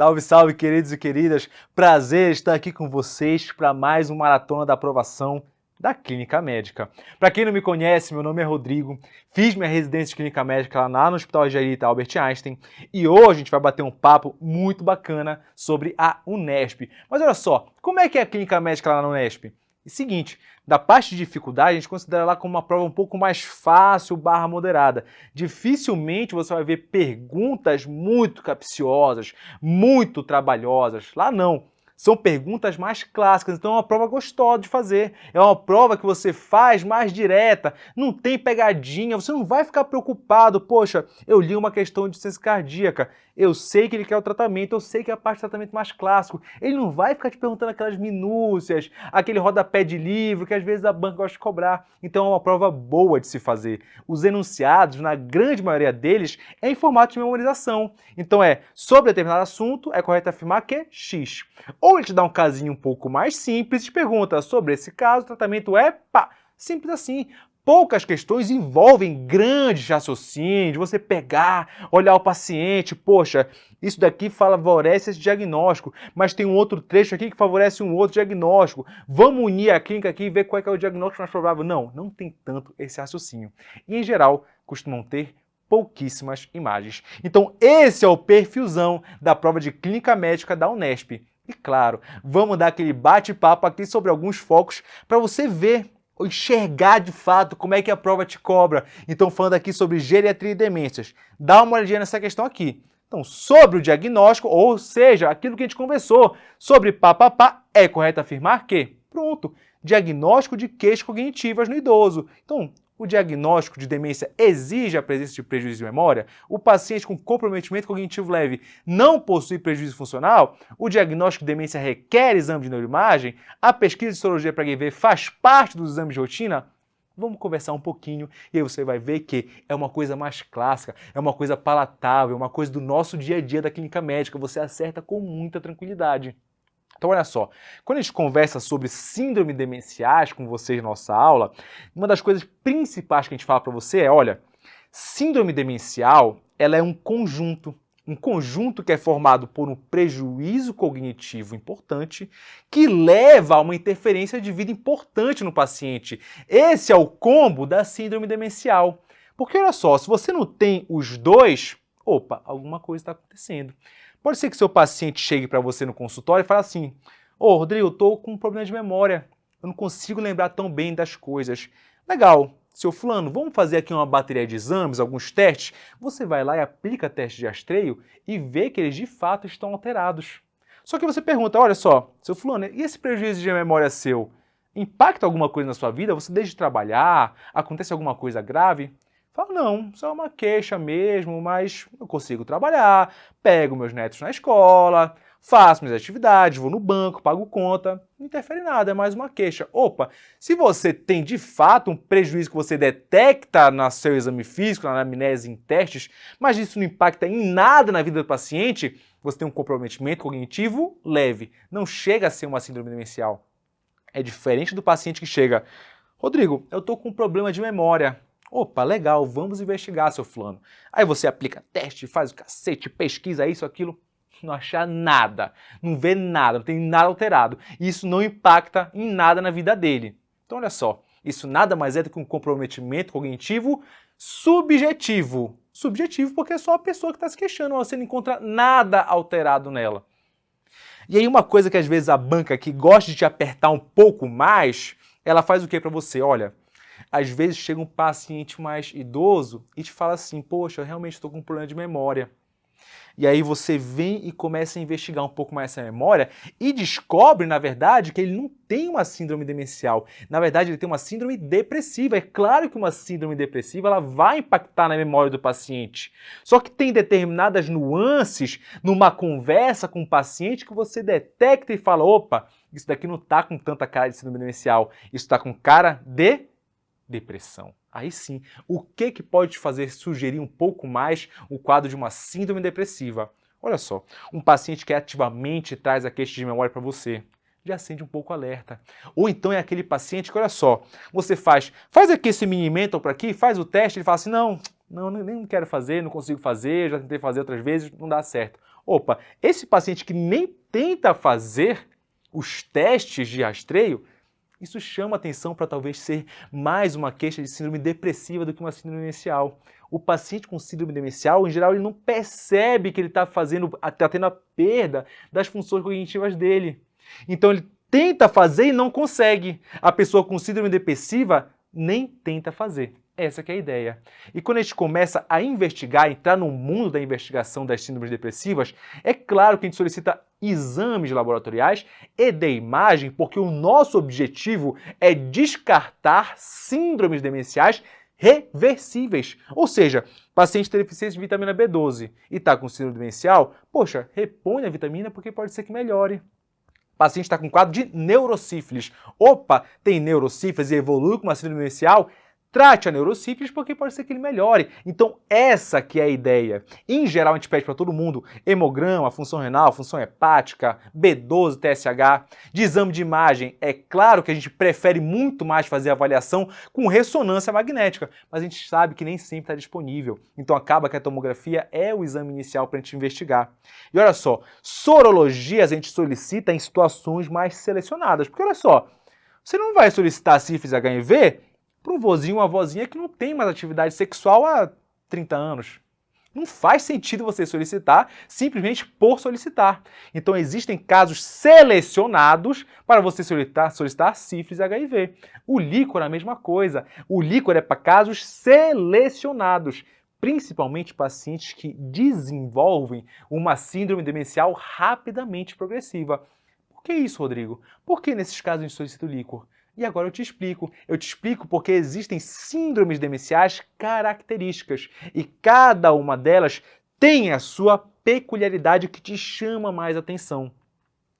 Salve, salve, queridos e queridas! Prazer estar aqui com vocês para mais uma maratona da aprovação da Clínica Médica. Para quem não me conhece, meu nome é Rodrigo, fiz minha residência de Clínica Médica lá no Hospital Israelita Albert Einstein e hoje a gente vai bater um papo muito bacana sobre a Unesp. Mas olha só, como é que é a Clínica Médica lá na Unesp? É o seguinte, da parte de dificuldade, a gente considera lá como uma prova um pouco mais fácil / moderada. Dificilmente você vai ver perguntas muito capciosas, muito trabalhosas. Lá não. São perguntas mais clássicas, então é uma prova gostosa de fazer. É uma prova que você faz mais direta, não tem pegadinha, você não vai ficar preocupado. Poxa, eu li uma questão de ciência cardíaca, eu sei que ele quer o tratamento, eu sei que é a parte do tratamento mais clássico. Ele não vai ficar te perguntando aquelas minúcias, aquele rodapé de livro que às vezes a banca gosta de cobrar. Então é uma prova boa de se fazer. Os enunciados, na grande maioria deles, é em formato de memorização. Então sobre determinado assunto, é correto afirmar que X. Ou ele te dá um casinho um pouco mais simples e te pergunta sobre esse caso, o tratamento é simples assim. Poucas questões envolvem grandes raciocínios, você pegar, olhar o paciente, poxa, isso daqui favorece esse diagnóstico, mas tem um outro trecho aqui que favorece um outro diagnóstico. Vamos unir a clínica aqui e ver qual é o diagnóstico mais provável. Não tem tanto esse raciocínio. E, em geral, costumam ter pouquíssimas imagens. Então, esse é o perfilzão da prova de Clínica Médica da Unesp. E, claro, vamos dar aquele bate-papo aqui sobre alguns focos para você ver, enxergar de fato como é que a prova te cobra. Então, falando aqui sobre geriatria e demências, dá uma olhadinha nessa questão aqui. Então, sobre o diagnóstico, ou seja, aquilo que a gente conversou, sobre é correto afirmar que, pronto, diagnóstico de queixas cognitivas no idoso. Então, o diagnóstico de demência exige a presença de prejuízo de memória? O paciente com comprometimento cognitivo leve não possui prejuízo funcional? O diagnóstico de demência requer exame de neuroimagem? A pesquisa de sorologia para HIV faz parte dos exames de rotina? Vamos conversar um pouquinho e aí você vai ver que é uma coisa mais clássica, é uma coisa palatável, é uma coisa do nosso dia a dia da clínica médica, você acerta com muita tranquilidade. Então, olha só, quando a gente conversa sobre síndrome demenciais com vocês na nossa aula, uma das coisas principais que a gente fala para você é, olha, síndrome demencial, ela é um conjunto que é formado por um prejuízo cognitivo importante que leva a uma interferência de vida importante no paciente. Esse é o combo da síndrome demencial. Porque, olha só, se você não tem os dois, alguma coisa está acontecendo. Pode ser que seu paciente chegue para você no consultório e fale assim, Rodrigo, eu estou com um problema de memória, eu não consigo lembrar tão bem das coisas. Legal, seu fulano, vamos fazer aqui uma bateria de exames, alguns testes? Você vai lá e aplica teste de rastreio e vê que eles de fato estão alterados. Só que você pergunta, olha só, seu fulano, e esse prejuízo de memória seu impacta alguma coisa na sua vida? Você deixa de trabalhar? Acontece alguma coisa grave? Fala, não, só uma queixa mesmo, mas eu consigo trabalhar, pego meus netos na escola, faço minhas atividades, vou no banco, pago conta, não interfere em nada, é mais uma queixa. Se você tem de fato um prejuízo que você detecta no seu exame físico, na anamnese, em testes, mas isso não impacta em nada na vida do paciente, você tem um comprometimento cognitivo leve, não chega a ser uma síndrome demencial. É diferente do paciente que chega, Rodrigo, eu estou com um problema de memória. Legal, vamos investigar, seu fulano. Aí você aplica teste, faz o cacete, pesquisa isso, aquilo, não achar nada, não vê nada, não tem nada alterado. E isso não impacta em nada na vida dele. Então olha só, isso nada mais é do que um comprometimento cognitivo subjetivo. Subjetivo porque é só a pessoa que está se queixando, você não encontra nada alterado nela. E aí uma coisa que às vezes a banca que gosta de te apertar um pouco mais, ela faz o que para você? Olha, às vezes chega um paciente mais idoso e te fala assim, poxa, eu realmente estou com um problema de memória. E aí você vem e começa a investigar um pouco mais essa memória e descobre, na verdade, que ele não tem uma síndrome demencial. Na verdade, ele tem uma síndrome depressiva. É claro que uma síndrome depressiva ela vai impactar na memória do paciente. Só que tem determinadas nuances numa conversa com o paciente que você detecta e fala, isso daqui não está com tanta cara de síndrome demencial. Isso está com cara de depressão. Aí sim, o que pode te fazer sugerir um pouco mais o quadro de uma síndrome depressiva? Olha só, um paciente que ativamente traz a queixa de memória para você, já acende um pouco o alerta. Ou então é aquele paciente que, olha só, você faz aqui esse mini mental para aqui, faz o teste, ele fala assim, não, nem quero fazer, não consigo fazer, já tentei fazer outras vezes, não dá certo. Opa, esse paciente que nem tenta fazer os testes de rastreio, isso chama atenção para talvez ser mais uma queixa de síndrome depressiva do que uma síndrome demencial. O paciente com síndrome demencial, em geral, ele não percebe que ele está tendo a perda das funções cognitivas dele. Então ele tenta fazer e não consegue. A pessoa com síndrome depressiva nem tenta fazer. Essa que é a ideia. E quando a gente começa a investigar, entrar no mundo da investigação das síndromes depressivas, é claro que a gente solicita exames laboratoriais e de imagem, porque o nosso objetivo é descartar síndromes demenciais reversíveis. Ou seja, paciente tem deficiência de vitamina B12 e está com síndrome demencial, poxa, repõe a vitamina porque pode ser que melhore. O paciente está com quadro de neurosífilis. Opa, tem neurosífilis e evolui com uma síndrome demencial, trate a neurosífilis porque pode ser que ele melhore. Então essa que é a ideia. Em geral a gente pede para todo mundo hemograma, função renal, função hepática, B12, TSH. De exame de imagem, é claro que a gente prefere muito mais fazer avaliação com ressonância magnética, mas a gente sabe que nem sempre está disponível. Então acaba que a tomografia é o exame inicial para a gente investigar. E olha só, sorologias a gente solicita em situações mais selecionadas. Porque olha só, você não vai solicitar sífilis HIV para um vozinho ou uma vozinha que não tem mais atividade sexual há 30 anos. Não faz sentido você solicitar simplesmente por solicitar. Então existem casos selecionados para você solicitar sífilis e HIV. O líquor é a mesma coisa. O líquor é para casos selecionados, principalmente pacientes que desenvolvem uma síndrome demencial rapidamente progressiva. Por que isso, Rodrigo? Por que nesses casos a gente solicita o líquor? E agora eu te explico. Eu te explico porque existem síndromes demenciais características e cada uma delas tem a sua peculiaridade que te chama mais atenção.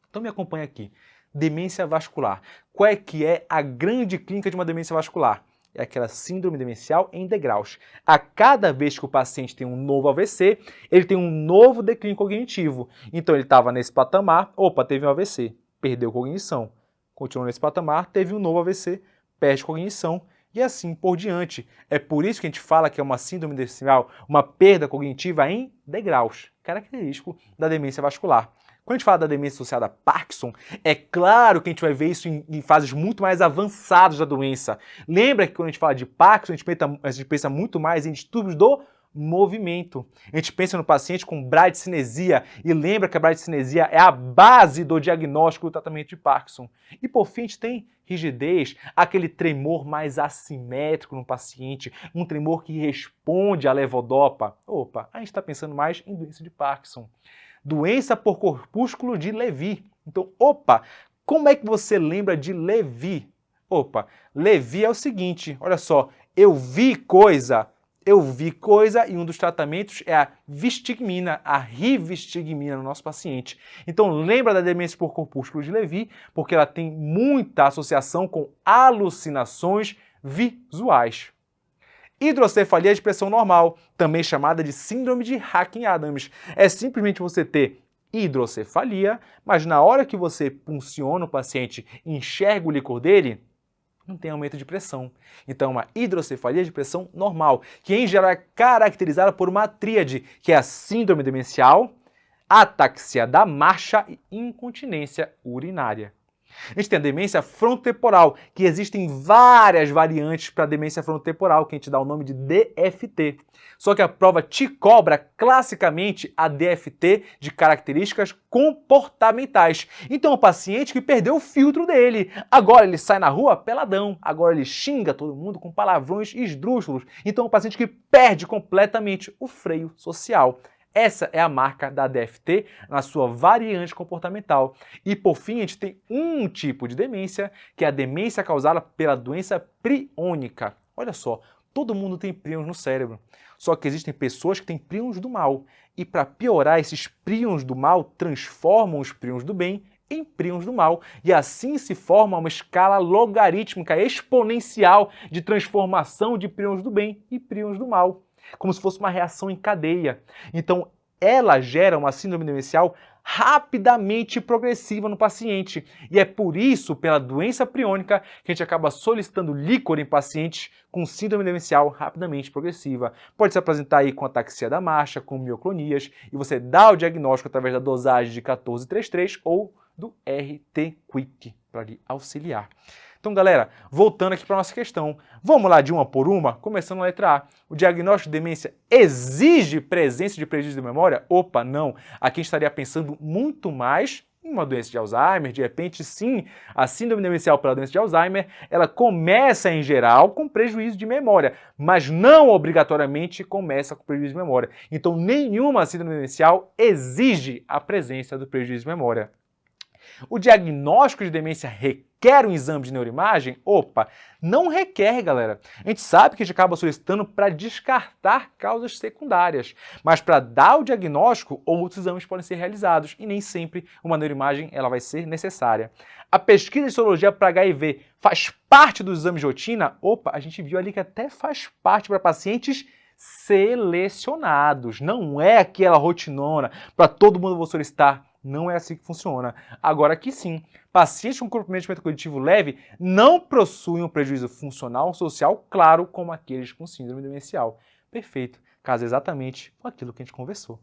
Então me acompanha aqui. Demência vascular. Qual é que é a grande clínica de uma demência vascular? É aquela síndrome demencial em degraus. A cada vez que o paciente tem um novo AVC, ele tem um novo declínio cognitivo. Então ele estava nesse patamar, opa, teve um AVC, perdeu cognição. Continuou nesse patamar, teve um novo AVC, perde cognição e assim por diante. É por isso que a gente fala que é uma síndrome demencial, uma perda cognitiva em degraus, característico da demência vascular. Quando a gente fala da demência associada a Parkinson, é claro que a gente vai ver isso em fases muito mais avançadas da doença. Lembra que quando a gente fala de Parkinson, a gente pensa muito mais em distúrbios do movimento. A gente pensa no paciente com bradicinesia e lembra que a bradicinesia é a base do diagnóstico do tratamento de Parkinson. E por fim a gente tem rigidez, aquele tremor mais assimétrico no paciente, um tremor que responde à levodopa. Opa, a gente está pensando mais em doença de Parkinson. Doença por corpúsculo de Levy. Então, opa, como é que você lembra de Levy? Opa, Levy é o seguinte, olha só, eu vi coisa e um dos tratamentos é a vistigmina, a rivastigmina no nosso paciente. Então lembra da demência por corpúsculo de Levy, porque ela tem muita associação com alucinações visuais. Hidrocefalia de pressão normal, também chamada de síndrome de Hacking-Adams. É simplesmente você ter hidrocefalia, mas na hora que você punciona o paciente e enxerga o licor dele, não tem aumento de pressão. Então, uma hidrocefalia de pressão normal, que em geral é caracterizada por uma tríade, que é a síndrome demencial, ataxia da marcha e incontinência urinária. A gente tem a demência frontotemporal, que existem várias variantes para a demência frontotemporal, que a gente dá o nome de DFT. Só que a prova te cobra classicamente a DFT de características comportamentais. Então, o paciente que perdeu o filtro dele, agora ele sai na rua peladão, agora ele xinga todo mundo com palavrões esdrúxulos. Então, o paciente que perde completamente o freio social. Essa é a marca da DFT na sua variante comportamental. E por fim, a gente tem um tipo de demência, que é a demência causada pela doença priônica. Olha só, todo mundo tem príons no cérebro, só que existem pessoas que têm príons do mal. E para piorar, esses príons do mal transformam os príons do bem em príons do mal. E assim se forma uma escala logarítmica exponencial de transformação de príons do bem e príons do mal, como se fosse uma reação em cadeia. Então, ela gera uma síndrome demencial rapidamente progressiva no paciente. E é por isso, pela doença priônica, que a gente acaba solicitando líquor em pacientes com síndrome demencial rapidamente progressiva. Pode se apresentar aí com ataxia da marcha, com mioclonias, e você dá o diagnóstico através da dosagem de 1433 ou do RT-Quick para lhe auxiliar. Então, galera, voltando aqui para a nossa questão, vamos lá de uma por uma, começando na letra A. O diagnóstico de demência exige presença de prejuízo de memória? Opa, não. Aqui a gente estaria pensando muito mais em uma doença de Alzheimer. De repente, sim, a síndrome demencial pela doença de Alzheimer, ela começa, em geral, com prejuízo de memória, mas não obrigatoriamente começa com prejuízo de memória. Então, nenhuma síndrome demencial exige a presença do prejuízo de memória. O diagnóstico de demência requer um exame de neuroimagem? Opa, não requer, galera. A gente sabe que a gente acaba solicitando para descartar causas secundárias, mas para dar o diagnóstico, outros exames podem ser realizados e nem sempre uma neuroimagem ela vai ser necessária. A pesquisa de sorologia para HIV faz parte dos exames de rotina? Opa, a gente viu ali que até faz parte para pacientes selecionados. Não é aquela rotinona para todo mundo vou solicitar. Não é assim que funciona. Agora aqui sim, pacientes com comprometimento cognitivo leve não possuem um prejuízo funcional ou social claro como aqueles com síndrome demencial. Perfeito, casa exatamente com aquilo que a gente conversou.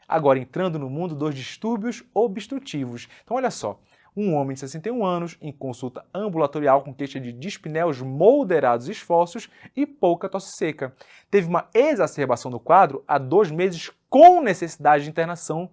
Agora entrando no mundo dos distúrbios obstrutivos. Então olha só, um homem de 61 anos em consulta ambulatorial com queixa de dispneus moderados e esforços e pouca tosse seca. Teve uma exacerbação do quadro há 2 meses com necessidade de internação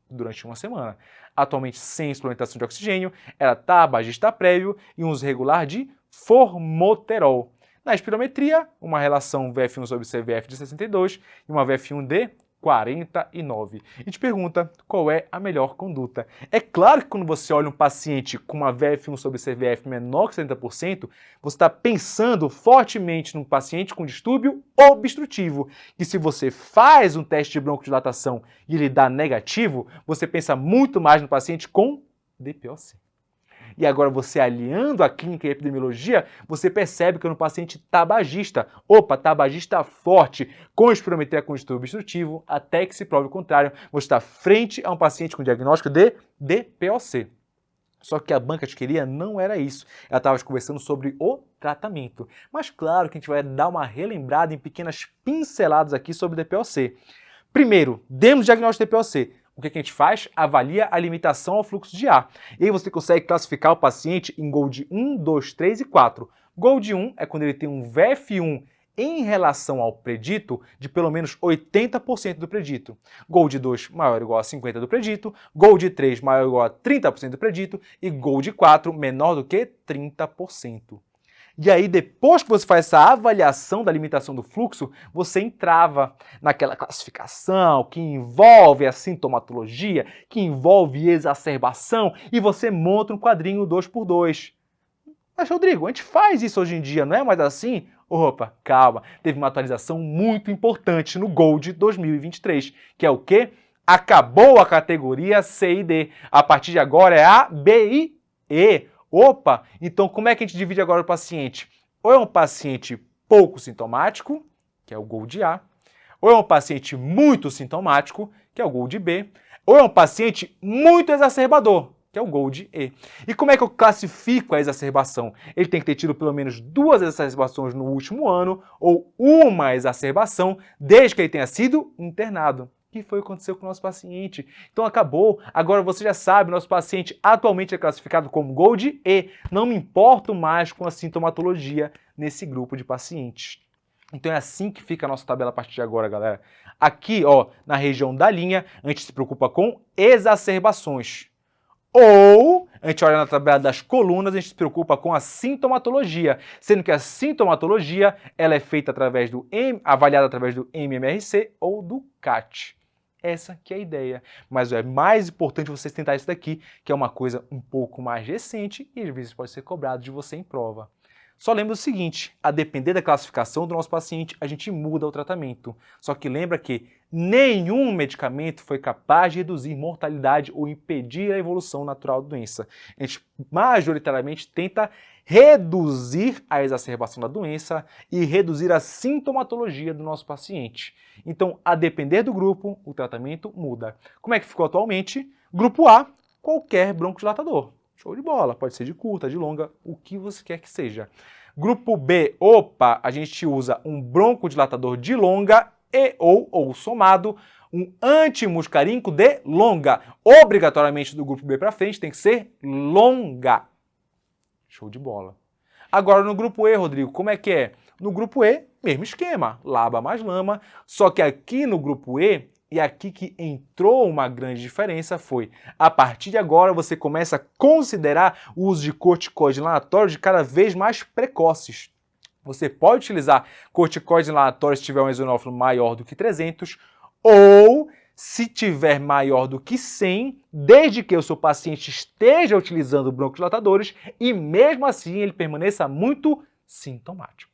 durante uma semana. Atualmente sem suplementação de oxigênio, era tabagista prévio e um uso regular de formoterol. Na espirometria, uma relação VF1 sobre CVF de 62 e uma VF1 de 49. E te pergunta qual é a melhor conduta. É claro que quando você olha um paciente com uma VF1 sobre CVF menor que 70%, você está pensando fortemente num paciente com distúrbio obstrutivo. E se você faz um teste de broncodilatação e ele dá negativo, você pensa muito mais no paciente com DPOC. E agora você aliando a clínica e a epidemiologia, você percebe que é um paciente tabagista. Opa, tabagista forte, com espirometria com distúrbio obstrutivo, até que se prove o contrário, você está frente a um paciente com diagnóstico de DPOC. Só que a banca de queria não era isso. Ela estava conversando sobre o tratamento. Mas claro que a gente vai dar uma relembrada em pequenas pinceladas aqui sobre DPOC. Primeiro, demos o diagnóstico de DPOC. O que a gente faz? Avalia a limitação ao fluxo de ar. E aí você consegue classificar o paciente em GOLD 1, 2, 3 e 4. GOLD 1 é quando ele tem um VF1 em relação ao predito de pelo menos 80% do predito. GOLD 2 maior ou igual a 50% do predito, GOLD 3 maior ou igual a 30% do predito e GOLD 4 menor do que 30%. E aí, depois que você faz essa avaliação da limitação do fluxo, você entrava naquela classificação que envolve a sintomatologia, que envolve exacerbação, e você monta um quadrinho 2x2. Mas, Rodrigo, a gente faz isso hoje em dia, não é mais assim? Opa, calma, teve uma atualização muito importante no GOLD 2023, que é o quê? Acabou a categoria C e D. A partir de agora é A, B e E. Opa, então como é que a gente divide agora o paciente? Ou é um paciente pouco sintomático, que é o GOLD A, ou é um paciente muito sintomático, que é o GOLD B, ou é um paciente muito exacerbador, que é o GOLD E. E como é que eu classifico a exacerbação? Ele tem que ter tido pelo menos 2 exacerbações no último ano, ou uma exacerbação desde que ele tenha sido internado. Que foi o que aconteceu com o nosso paciente. Então acabou, agora você já sabe, nosso paciente atualmente é classificado como GOLD E. Não me importo mais com a sintomatologia nesse grupo de pacientes. Então é assim que fica a nossa tabela a partir de agora, galera. Aqui, ó, na região da linha, a gente se preocupa com exacerbações. Ou, a gente olha na tabela das colunas, a gente se preocupa com a sintomatologia, sendo que a sintomatologia ela é feita através do avaliada através do MMRC ou do CAT. Essa que é a ideia. Mas é mais importante vocês tentar isso daqui, que é uma coisa um pouco mais recente e às vezes pode ser cobrado de você em prova. Só lembra o seguinte, a depender da classificação do nosso paciente, a gente muda o tratamento. Só que lembra que nenhum medicamento foi capaz de reduzir mortalidade ou impedir a evolução natural da doença. A gente majoritariamente tenta reduzir a exacerbação da doença e reduzir a sintomatologia do nosso paciente. Então, a depender do grupo, o tratamento muda. Como é que ficou atualmente? Grupo A, qualquer broncodilatador. Show de bola, pode ser de curta, de longa, o que você quer que seja. Grupo B, opa, a gente usa um broncodilatador de longa e ou somado, um antimuscarínico de longa. Obrigatoriamente do grupo B para frente tem que ser longa. Show de bola. Agora no grupo E, Rodrigo, como é que é? No grupo E, mesmo esquema, LABA mais LAMA, só que aqui no grupo E, e aqui que entrou uma grande diferença foi, a partir de agora você começa a considerar o uso de corticoides inalatórios de cada vez mais precoces. Você pode utilizar corticoides inalatórios se tiver um eosinófilo maior do que 300 ou se tiver maior do que 100, desde que o seu paciente esteja utilizando broncodilatadores e mesmo assim ele permaneça muito sintomático.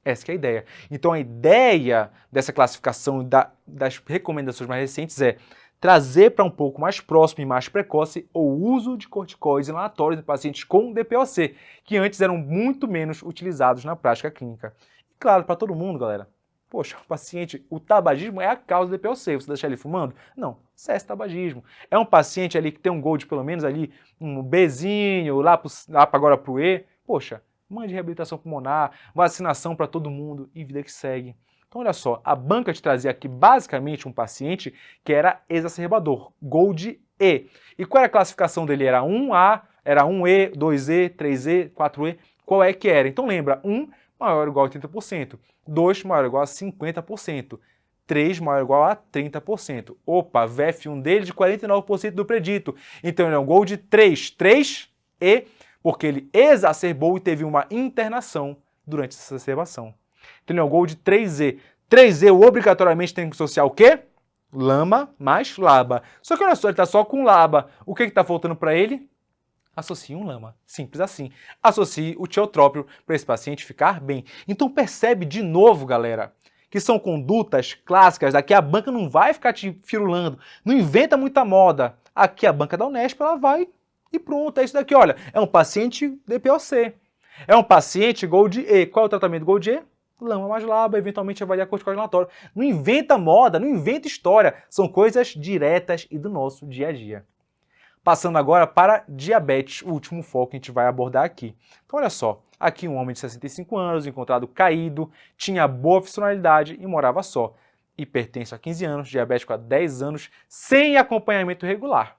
Essa que é a ideia. Então a ideia dessa classificação das recomendações mais recentes é trazer para um pouco mais próximo e mais precoce o uso de corticoides inalatórios em pacientes com DPOC, que antes eram muito menos utilizados na prática clínica. E claro, para todo mundo, galera, poxa, o tabagismo é a causa do DPOC, você deixar ele fumando? Não, cesse tabagismo. É um paciente ali que tem um GOLD pelo menos ali, um Bzinho, lá agora para o E, poxa, mande reabilitação pulmonar, vacinação para todo mundo e vida que segue. Então olha só, a banca te trazia aqui basicamente um paciente que era exacerbador, GOLD E. E qual era a classificação dele? Era 1A, era 1E, 2E, 3E, 4E, qual é que era? Então lembra, 1 maior ou igual a 30%, 2 maior ou igual a 50%, 3 maior ou igual a 30%. Opa, VF1 dele de 49% do predito. Então ele é um GOLD 3, 3E, porque ele exacerbou e teve uma internação durante essa exacerbação. Então ele é um GOLD 3E. 3E obrigatoriamente tem que associar o quê? LAMA mais LABA. Só que olha só, ele está só com LABA. O que está faltando para ele? Associe um LAMA. Simples assim. Associe o tiotrópio para esse paciente ficar bem. Então percebe de novo, galera, que são condutas clássicas. Aqui a banca não vai ficar te firulando. Não inventa muita moda. Aqui a banca da Unesp, ela vai e pronto. É isso daqui, olha. É um paciente DPOC. É um paciente GOLD E. Qual é o tratamento do GOLD E? LAMA mais LABA, eventualmente avaliar corticoide inalatório. Não inventa moda, não inventa história. São coisas diretas e do nosso dia a dia. Passando agora para diabetes, o último foco que a gente vai abordar aqui. Então olha só, aqui um homem de 65 anos, encontrado caído, tinha boa funcionalidade e morava só. Hipertenso há 15 anos, diabético há 10 anos, sem acompanhamento regular.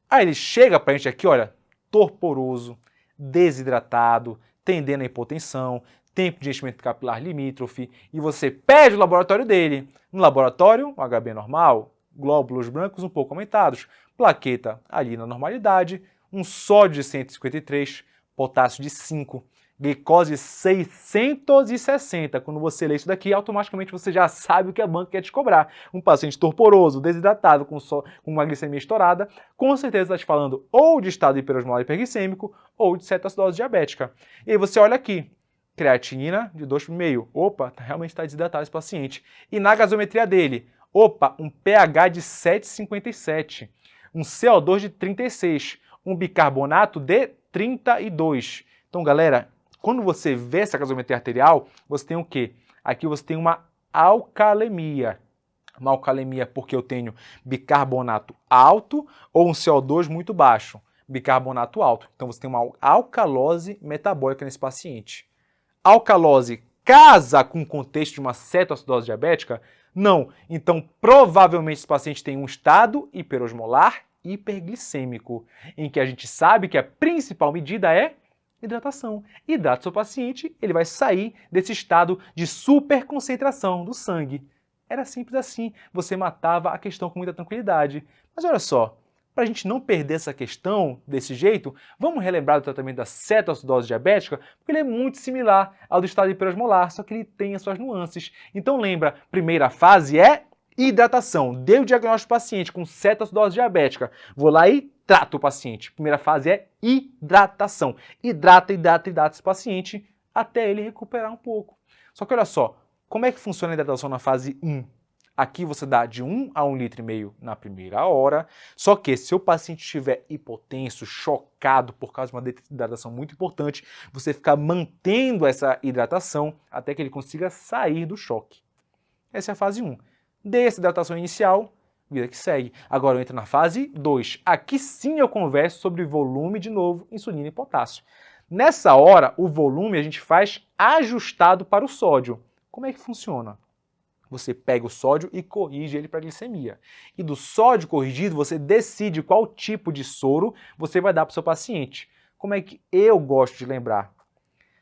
Aí ele chega pra gente aqui, olha, torporoso, desidratado, tendendo à hipotensão, tempo de enchimento capilar limítrofe, e você pede o laboratório dele. No laboratório, o HB normal, glóbulos brancos um pouco aumentados, plaqueta ali na normalidade, um sódio de 153, potássio de 5, glicose de 660. Quando você lê isso daqui, automaticamente você já sabe o que a banca quer te cobrar. Um paciente torporoso, desidratado, com uma glicemia estourada, com certeza está te falando ou de estado hiperosmolar hiperglicêmico ou de cetoacidose diabética. E aí você olha aqui, creatinina de 2,5. Opa, realmente está desidratado esse paciente. E na gasometria dele, opa, um pH de 7,57, um CO2 de 36, um bicarbonato de 32. Então, galera, quando você vê essa gasometria arterial, você tem o quê? Aqui você tem uma alcalemia. Uma alcalemia porque eu tenho bicarbonato alto ou um CO2 muito baixo. Bicarbonato alto. Então, você tem uma alcalose metabólica nesse paciente. Alcalose casa com o contexto de uma cetoacidose diabética? Não. Então, provavelmente esse paciente tem um estado hiperosmolar hiperglicêmico, em que a gente sabe que a principal medida é hidratação. Hidrata o seu paciente, ele vai sair desse estado de superconcentração do sangue. Era simples assim, você matava a questão com muita tranquilidade. Mas olha só, para a gente não perder essa questão desse jeito, vamos relembrar do tratamento da cetoacidose diabética, porque ele é muito similar ao do estado hiperosmolar, só que ele tem as suas nuances. Então lembra, primeira fase é hidratação. Dei o diagnóstico do paciente com cetoacidose diabética, vou lá e trato o paciente. Primeira fase é hidratação. Hidrata esse paciente até ele recuperar um pouco. Só que olha só, como é que funciona a hidratação na fase 1? Aqui você dá de 1 a 1,5 litro na primeira hora, só que se o paciente estiver hipotenso, chocado por causa de uma desidratação muito importante, você fica mantendo essa hidratação até que ele consiga sair do choque. Essa é a fase 1. Dê essa hidratação inicial, vida que segue. Agora eu entro na fase 2. Aqui sim eu converso sobre volume de novo, insulina e potássio. Nessa hora, o volume a gente faz ajustado para o sódio. Como é que funciona? Você pega o sódio e corrige ele para a glicemia. E do sódio corrigido, você decide qual tipo de soro você vai dar para o seu paciente. Como é que eu gosto de lembrar?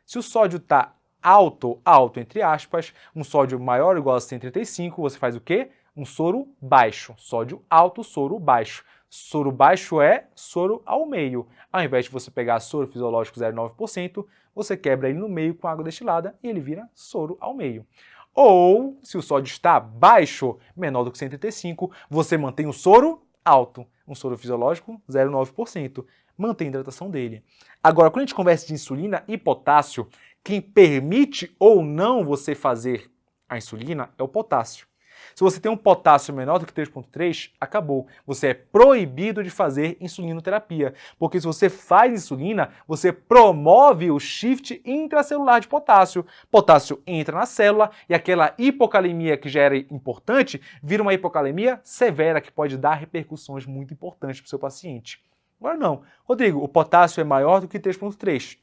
Se o sódio está alto entre aspas, um sódio maior ou igual a 135, você faz o quê? Um soro baixo. Sódio alto, soro baixo. Soro baixo é soro ao meio. Ao invés de você pegar soro fisiológico 0,9%, você quebra ele no meio com água destilada e ele vira soro ao meio. Ou, se o sódio está baixo, menor do que 135, você mantém o soro alto, um soro fisiológico 0,9%. Mantém a hidratação dele. Agora, quando a gente conversa de insulina e potássio, quem permite ou não você fazer a insulina é o potássio. Se você tem um potássio menor do que 3,3, acabou. Você é proibido de fazer insulinoterapia, porque se você faz insulina, você promove o shift intracelular de potássio. Potássio entra na célula e aquela hipocalemia que já era importante vira uma hipocalemia severa que pode dar repercussões muito importantes para o seu paciente. Agora não. Rodrigo, o potássio é maior do que 3,3.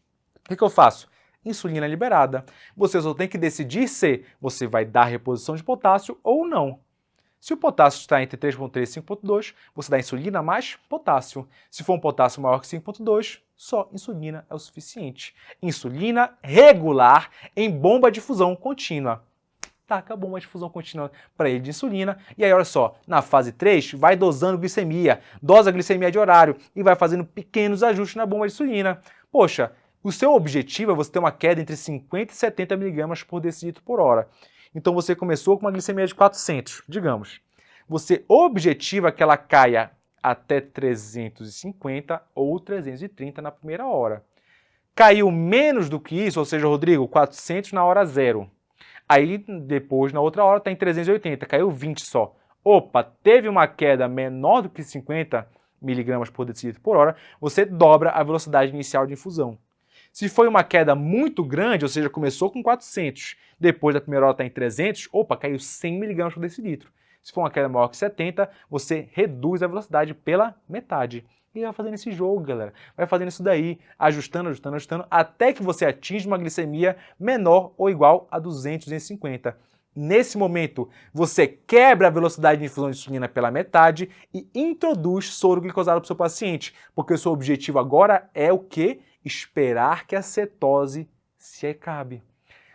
O que eu faço? Insulina liberada. Você só tem que decidir se você vai dar reposição de potássio ou não. Se o potássio está entre 3,3 e 5,2, você dá insulina mais potássio. Se for um potássio maior que 5,2, só insulina é o suficiente. Insulina regular em bomba de difusão contínua. Taca a bomba de difusão contínua para ele de insulina. E aí, olha só, na fase 3, vai dosando glicemia. Dosa a glicemia de horário e vai fazendo pequenos ajustes na bomba de insulina. Poxa, o seu objetivo é você ter uma queda entre 50 e 70 mg por decilitro por hora. Então você começou com uma glicemia de 400, digamos. Você objetiva que ela caia até 350 ou 330 na primeira hora. Caiu menos do que isso, ou seja, Rodrigo, 400 na hora zero. Aí depois, na outra hora, está em 380, caiu 20 só. Opa, teve uma queda menor do que 50 mg por decilitro por hora, você dobra a velocidade inicial de infusão. Se foi uma queda muito grande, ou seja, começou com 400, depois da primeira hora está em 300, opa, caiu 100 mg por decilitro. Se for uma queda maior que 70, você reduz a velocidade pela metade. E vai fazendo esse jogo, galera. Vai fazendo isso daí, ajustando, até que você atinja uma glicemia menor ou igual a 200, 250. Nesse momento, você quebra a velocidade de infusão de insulina pela metade e introduz soro glicosado para o seu paciente, porque o seu objetivo agora é o quê? Esperar que a cetose se acabe.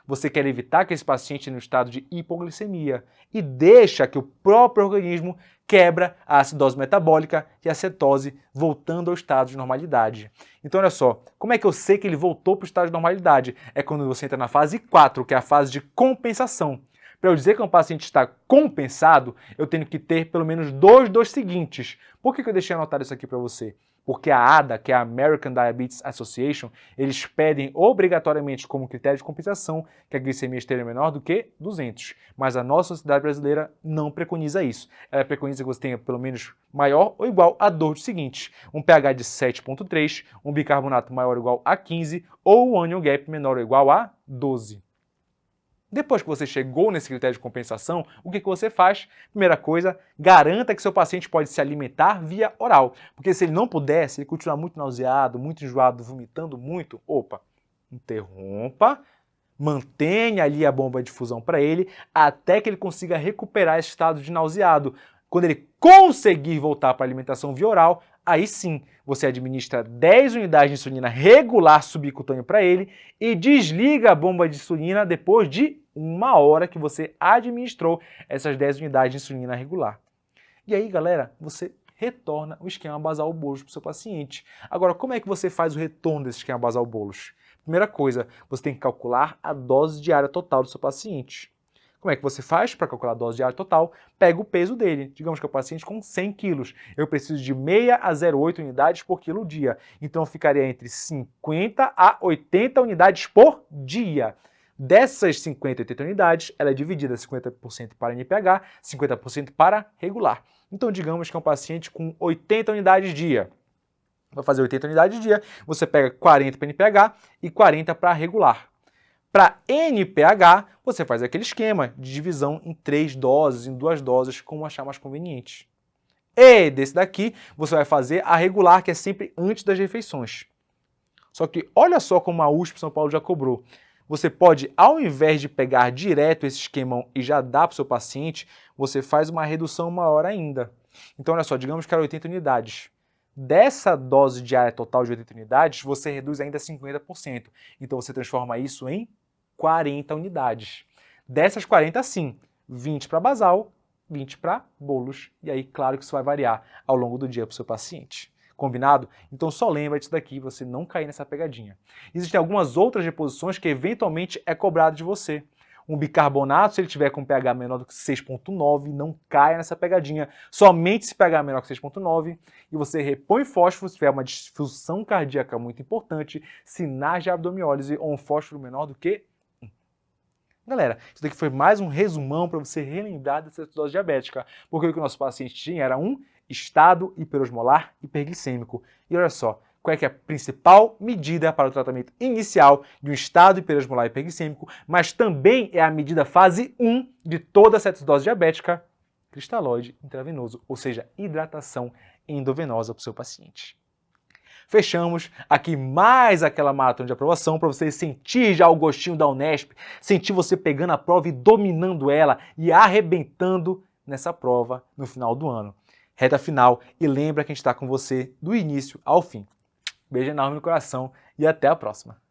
Você quer evitar que esse paciente entre no estado de hipoglicemia e deixa que o próprio organismo quebra a acidose metabólica e a cetose, voltando ao estado de normalidade. Então, olha só, como é que eu sei que ele voltou para o estado de normalidade? É quando você entra na fase 4, que é a fase de compensação. Para eu dizer que um paciente está compensado, eu tenho que ter pelo menos dos seguintes. Por que eu deixei anotado isso aqui para você? Porque a ADA, que é a American Diabetes Association, eles pedem obrigatoriamente como critério de compensação que a glicemia esteja menor do que 200. Mas a nossa sociedade brasileira não preconiza isso. Ela preconiza que você tenha pelo menos maior ou igual a dos seguintes: um pH de 7,3, um bicarbonato maior ou igual a 15 ou um anion gap menor ou igual a 12. Depois que você chegou nesse critério de compensação, o que você faz? Primeira coisa, garanta que seu paciente pode se alimentar via oral. Porque se ele não puder, se ele continuar muito nauseado, muito enjoado, vomitando muito, opa, interrompa, mantenha ali a bomba de difusão para ele, até que ele consiga recuperar esse estado de nauseado. Quando ele conseguir voltar para a alimentação via oral, aí sim, você administra 10 unidades de insulina regular subcutâneo para ele e desliga a bomba de insulina depois de 1 hora que você administrou essas 10 unidades de insulina regular. E aí, galera, você retorna o esquema basal bolos para o seu paciente. Agora, como é que você faz o retorno desse esquema basal bolos? Primeira coisa, você tem que calcular a dose diária total do seu paciente. Como é que você faz para calcular a dose diária total? Pega o peso dele. Digamos que é um paciente com 100 quilos. Eu preciso de 6 a 0,8 unidades por quilo dia. Então, ficaria entre 50 a 80 unidades por dia. Dessas 50 a 80 unidades, ela é dividida 50% para NPH, 50% para regular. Então, digamos que é um paciente com 80 unidades dia. Vai fazer 80 unidades dia, você pega 40 para NPH e 40 para regular. Para NPH, você faz aquele esquema de divisão em 3 doses, em 2 doses, como achar mais conveniente. E desse daqui, você vai fazer a regular, que é sempre antes das refeições. Só que olha só como a USP São Paulo já cobrou. Você pode, ao invés de pegar direto esse esquemão e já dar para o seu paciente, você faz uma redução maior ainda. Então, olha só, digamos que era 80 unidades. Dessa dose diária total de 80 unidades, você reduz ainda 50%. Então, você transforma isso em 40 unidades. Dessas 40, sim, 20 para basal, 20 para bolos. E aí, claro que isso vai variar ao longo do dia para o seu paciente. Combinado? Então só lembra disso daqui, você não cair nessa pegadinha. Existem algumas outras reposições que eventualmente é cobrado de você. Um bicarbonato, se ele tiver com pH menor do que 6,9, não caia nessa pegadinha. Somente se pH menor que 6,9 e você repõe fósforo se tiver uma disfunção cardíaca muito importante, sinais de abdomiólise ou um fósforo menor do que 1. Galera, isso daqui foi mais um resumão para você relembrar dessa acidose diabética, porque o que o nosso paciente tinha era um estado hiperosmolar hiperglicêmico. E olha só, qual é que é a principal medida para o tratamento inicial de um estado hiperosmolar hiperglicêmico, mas também é a medida fase 1 de toda a cetose diabética, cristalóide intravenoso, ou seja, hidratação endovenosa para o seu paciente. Fechamos aqui mais aquela maratona de aprovação para você sentir já o gostinho da Unesp, sentir você pegando a prova e dominando ela e arrebentando nessa prova no final do ano. Reta final e lembra que a gente está com você do início ao fim. Beijo enorme no coração e até a próxima.